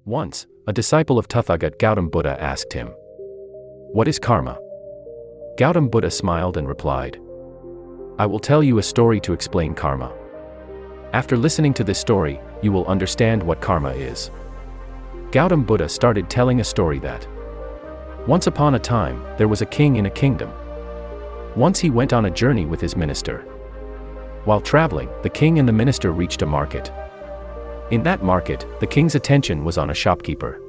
Once, a disciple of Tathagata Gautam Buddha asked him, "What is karma?" Gautam Buddha smiled and replied, "I will tell you a story to explain karma. After listening to this story, you will understand what karma is." Gautam Buddha started telling a story that once upon a time, there was a king in a kingdom. Once he went on a journey with his minister. While traveling, the king and the minister reached a market. In that market, the king's attention was on a shopkeeper.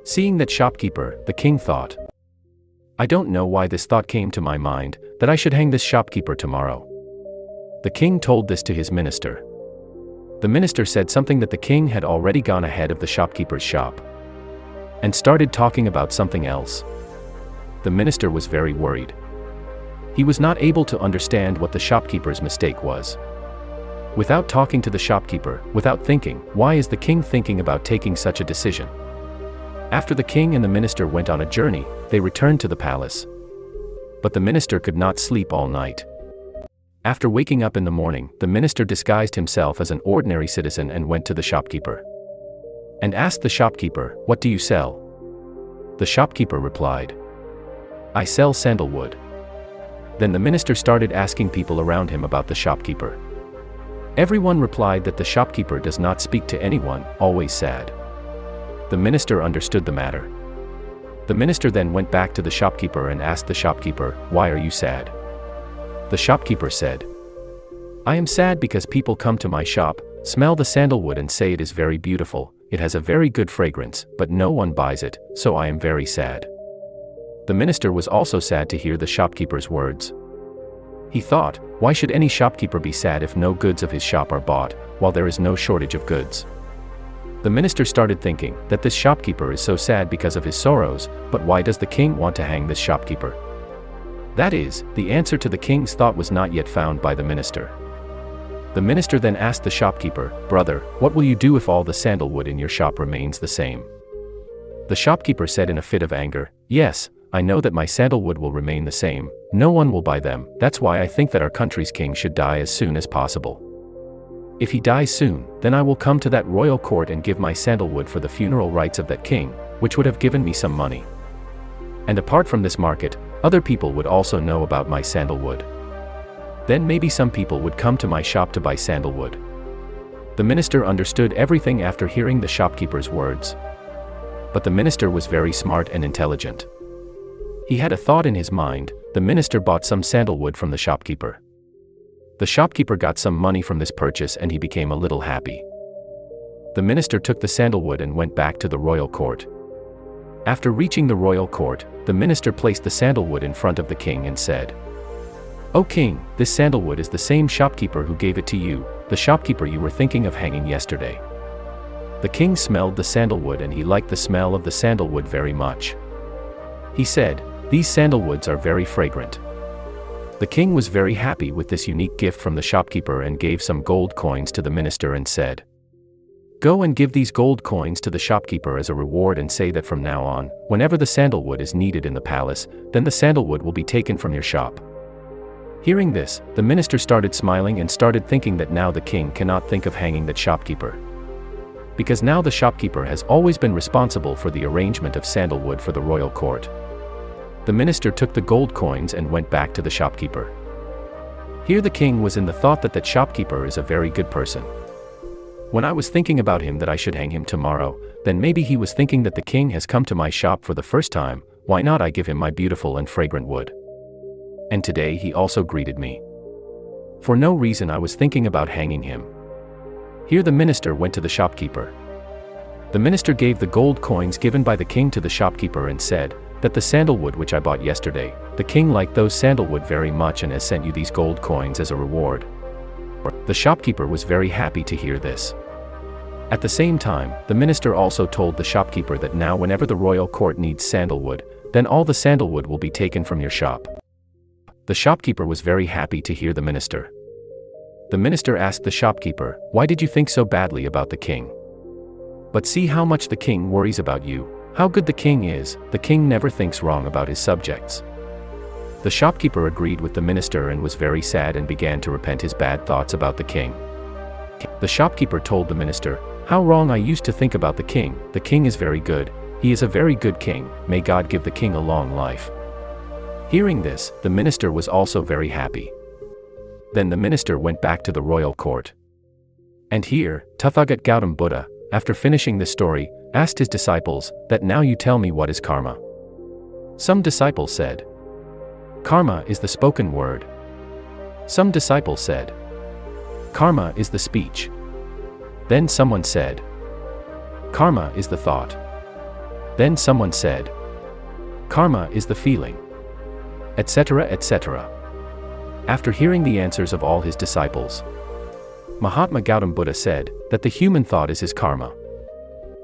Seeing that shopkeeper, the king thought, "I don't know why this thought came to my mind, that I should hang this shopkeeper tomorrow." The king told this to his minister. The minister said something that the king had already gone ahead of the shopkeeper's shop and started talking about something else. The minister was very worried. He was not able to understand what the shopkeeper's mistake was. Without talking to the shopkeeper, without thinking, why is the king thinking about taking such a decision? After the king and the minister went on a journey, they returned to the palace. But the minister could not sleep all night. After waking up in the morning, the minister disguised himself as an ordinary citizen and went to the shopkeeper and asked the shopkeeper, "What do you sell?" The shopkeeper replied, "I sell sandalwood." Then the minister started asking people around him about the shopkeeper. Everyone replied that the shopkeeper does not speak to anyone, always sad. The minister understood the matter. The minister then went back to the shopkeeper and asked the shopkeeper, "Why are you sad?" The shopkeeper said, "I am sad because people come to my shop, smell the sandalwood and say it is very beautiful, it has a very good fragrance, but no one buys it, so I am very sad." The minister was also sad to hear the shopkeeper's words. He thought, why should any shopkeeper be sad if no goods of his shop are bought, while there is no shortage of goods? The minister started thinking that this shopkeeper is so sad because of his sorrows, but why does the king want to hang this shopkeeper? That is, the answer to the king's thought was not yet found by the minister. The minister then asked the shopkeeper, "Brother, what will you do if all the sandalwood in your shop remains the same?" The shopkeeper said in a fit of anger, "Yes, I know that my sandalwood will remain the same, no one will buy them, that's why I think that our country's king should die as soon as possible. If he dies soon, then I will come to that royal court and give my sandalwood for the funeral rites of that king, which would have given me some money. And apart from this market, other people would also know about my sandalwood. Then maybe some people would come to my shop to buy sandalwood." The minister understood everything after hearing the shopkeeper's words. But the minister was very smart and intelligent. He had a thought in his mind. The minister bought some sandalwood from the shopkeeper. The shopkeeper got some money from this purchase and he became a little happy. The minister took the sandalwood and went back to the royal court. After reaching the royal court, the minister placed the sandalwood in front of the king and said, "O king, this sandalwood is the same shopkeeper who gave it to you, the shopkeeper you were thinking of hanging yesterday." The king smelled the sandalwood and he liked the smell of the sandalwood very much. He said, "These sandalwoods are very fragrant." The king was very happy with this unique gift from the shopkeeper and gave some gold coins to the minister and said, "Go and give these gold coins to the shopkeeper as a reward and say that from now on, whenever the sandalwood is needed in the palace, then the sandalwood will be taken from your shop." Hearing this, the minister started smiling and started thinking that now the king cannot think of hanging that shopkeeper. Because now the shopkeeper has always been responsible for the arrangement of sandalwood for the royal court. The minister took the gold coins and went back to the shopkeeper. Here the king was in the thought that shopkeeper is a very good person. When I was thinking about him that I should hang him tomorrow, then maybe he was thinking that the king has come to my shop for the first time, why not I give him my beautiful and fragrant wood? And today he also greeted me. For no reason I was thinking about hanging him. Here the minister went to the shopkeeper. The minister gave the gold coins given by the king to the shopkeeper and said, that the sandalwood which I bought yesterday, the king liked those sandalwood very much and has sent you these gold coins as a reward. The shopkeeper was very happy to hear this. At the same time, the minister also told the shopkeeper that now whenever the royal court needs sandalwood, then all the sandalwood will be taken from your shop. The shopkeeper was very happy to hear the minister. The minister asked the shopkeeper, "Why did you think so badly about the king? But see how much the king worries about you. How good the king is, the king never thinks wrong about his subjects." The shopkeeper agreed with the minister and was very sad and began to repent his bad thoughts about the king. The shopkeeper told the minister, How wrong I used to think about the king is very good, he is a very good king, may God give the king a long life. Hearing this, the minister was also very happy. Then the minister went back to the royal court. And here, Tathagata Gautama Buddha, after finishing this story, asked his disciples, that now you tell me what is karma. Some disciples said, karma is the spoken word. Some disciples said, karma is the speech. Then someone said, karma is the thought. Then someone said, karma is the feeling. Etc. etc. After hearing the answers of all his disciples, Mahatma Gautama Buddha said that the human thought is his karma.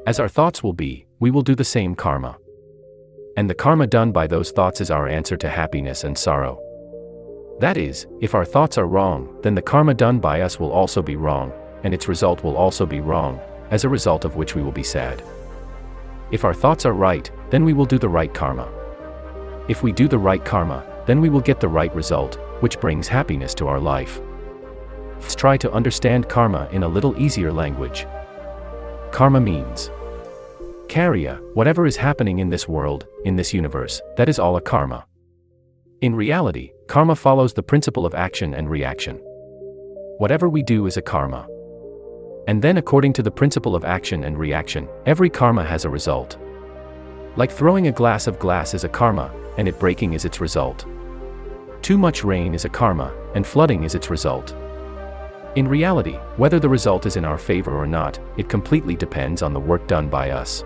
As our thoughts will be, we will do the same karma. And the karma done by those thoughts is our answer to happiness and sorrow. That is, if our thoughts are wrong, then the karma done by us will also be wrong, and its result will also be wrong, as a result of which we will be sad. If our thoughts are right, then we will do the right karma. If we do the right karma, then we will get the right result, which brings happiness to our life. Let's try to understand karma in a little easier language. Karma means karya, whatever is happening in this world, in this universe, that is all a karma. In reality, karma follows the principle of action and reaction. Whatever we do is a karma. And then according to the principle of action and reaction, every karma has a result. Like throwing a glass of glass is a karma, and it breaking is its result. Too much rain is a karma, and flooding is its result. In reality, whether the result is in our favor or not, it completely depends on the work done by us.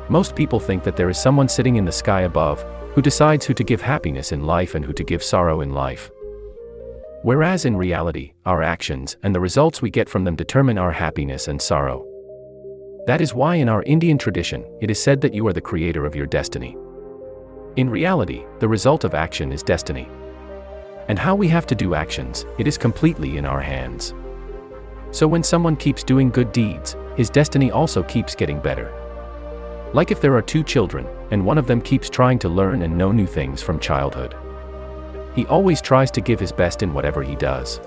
Most people think that there is someone sitting in the sky above, who decides who to give happiness in life and who to give sorrow in life. Whereas in reality, our actions and the results we get from them determine our happiness and sorrow. That is why in our Indian tradition, it is said that you are the creator of your destiny. In reality, the result of action is destiny. And how we have to do actions, it is completely in our hands. So when someone keeps doing good deeds, his destiny also keeps getting better. Like if there are two children, and one of them keeps trying to learn and know new things from childhood. He always tries to give his best in whatever he does.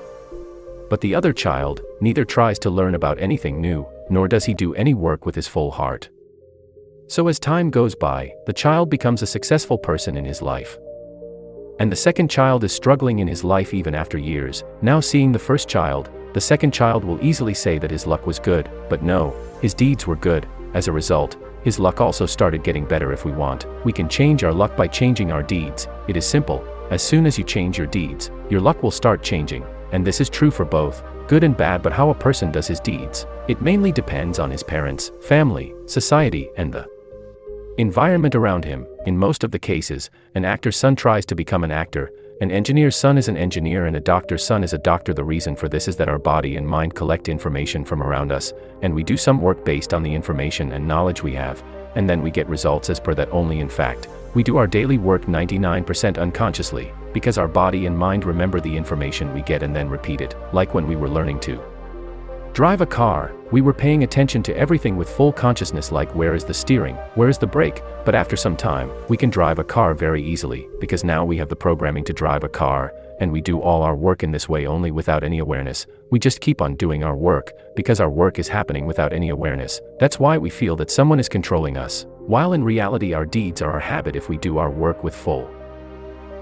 But the other child neither tries to learn about anything new, nor does he do any work with his full heart. So as time goes by, the child becomes a successful person in his life. And the second child is struggling in his life even after years. Now seeing the first child, the second child will easily say that his luck was good, but no, his deeds were good. As a result, his luck also started getting better. If we want, we can change our luck by changing our deeds. It is simple. As soon as you change your deeds, your luck will start changing. And this is true for both good and bad. But how a person does his deeds, it mainly depends on his parents, family, society, and the environment around him. In most of the cases, an actor's son tries to become an actor, an engineer's son is an engineer, and a doctor's son is a doctor. The reason for this is that our body and mind collect information from around us, and we do some work based on the information and knowledge we have, and then we get results as per that only. In fact, we do our daily work 99% unconsciously, because our body and mind remember the information we get and then repeat it. Like when we were learning to drive a car, we were paying attention to everything with full consciousness, like where is the steering, where is the brake. But after some time, we can drive a car very easily, because now we have the programming to drive a car, and we do all our work in this way only without any awareness. We just keep on doing our work, because our work is happening without any awareness. That's why we feel that someone is controlling us, while in reality our deeds are our habit. If we do our work with full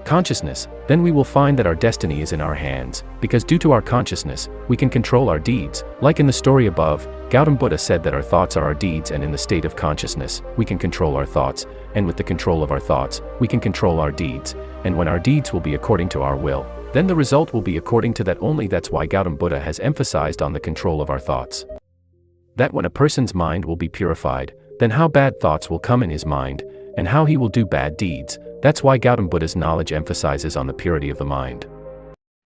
consciousness, then we will find that our destiny is in our hands, because due to our consciousness, we can control our deeds. Like in the story above, Gautama Buddha said that our thoughts are our deeds, and in the state of consciousness, we can control our thoughts, and with the control of our thoughts, we can control our deeds, and when our deeds will be according to our will, then the result will be according to that only. That's why Gautama Buddha has emphasized on the control of our thoughts. That when a person's mind will be purified, then how bad thoughts will come in his mind, and how he will do bad deeds. That's why Gautama Buddha's knowledge emphasizes on the purity of the mind.